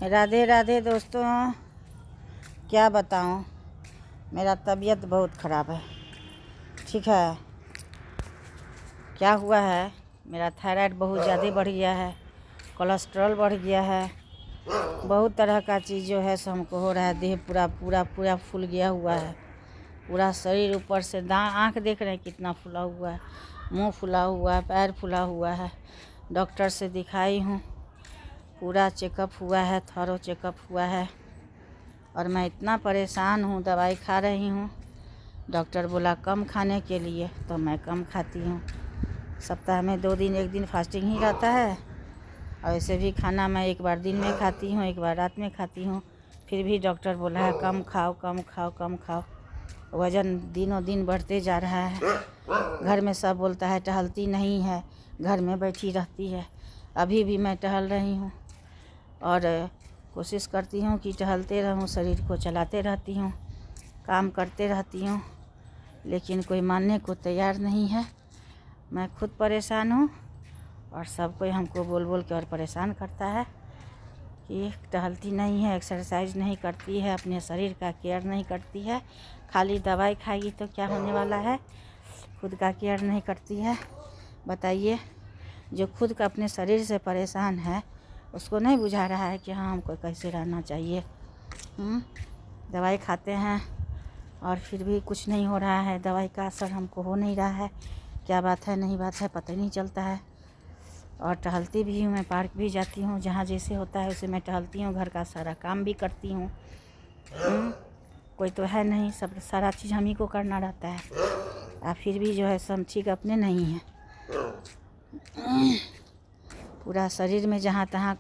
राधे राधे दोस्तों, क्या बताऊं, मेरा तबीयत बहुत ख़राब है। ठीक है, क्या हुआ है, मेरा थायराइड बहुत ज़्यादा बढ़ गया है, कोलेस्ट्रॉल बढ़ गया है, बहुत तरह का चीज़ जो है सो हमको हो रहा है। देह पूरा पूरा पूरा फूल गया हुआ है, पूरा शरीर ऊपर से आँख देख रहे हैं कितना फूला हुआ है, मुंह फूला हुआ है, पैर फूला हुआ है। डॉक्टर से दिखाई हूँ, पूरा चेकअप हुआ है, थॉरो चेकअप हुआ है और मैं इतना परेशान हूँ। दवाई खा रही हूँ, डॉक्टर बोला कम खाने के लिए, तो मैं कम खाती हूँ। सप्ताह में 2 दिन 1 दिन फास्टिंग ही रहता है और ऐसे भी खाना मैं एक बार दिन में खाती हूँ, एक बार रात में खाती हूँ। फिर भी डॉक्टर बोला है कम खाओ कम खाओ कम खाओ। वज़न दिनों दिन बढ़ते जा रहा है। घर में सब बोलता है टहलती नहीं है, घर में बैठी रहती है। अभी भी मैं टहल रही हूँ और कोशिश करती हूँ कि टहलते रहूँ, शरीर को चलाते रहती हूँ, काम करते रहती हूँ, लेकिन कोई मानने को तैयार नहीं है। मैं खुद परेशान हूँ और सब कोई हमको बोल बोल के और परेशान करता है कि टहलती नहीं है, एक्सरसाइज नहीं करती है, अपने शरीर का केयर नहीं करती है, खाली दवाई खाएगी तो क्या होने वाला है, खुद का केयर नहीं करती है। बताइए, जो खुद का अपने शरीर से परेशान है उसको नहीं बुझा रहा है कि हाँ हमको कैसे रहना चाहिए। दवाई खाते हैं और फिर भी कुछ नहीं हो रहा है, दवाई का असर हमको हो नहीं रहा है। क्या बात है नहीं बात है पता ही नहीं चलता है। और टहलती भी हूँ, मैं पार्क भी जाती हूँ, जहाँ जैसे होता है उसे मैं टहलती हूँ, घर का सारा काम भी करती हूँ। कोई तो है नहीं, सब सारा चीज़ हम ही को करना रहता है और फिर भी जो है सब ठीक अपने नहीं है। पूरा शरीर में जहाँ तहाँ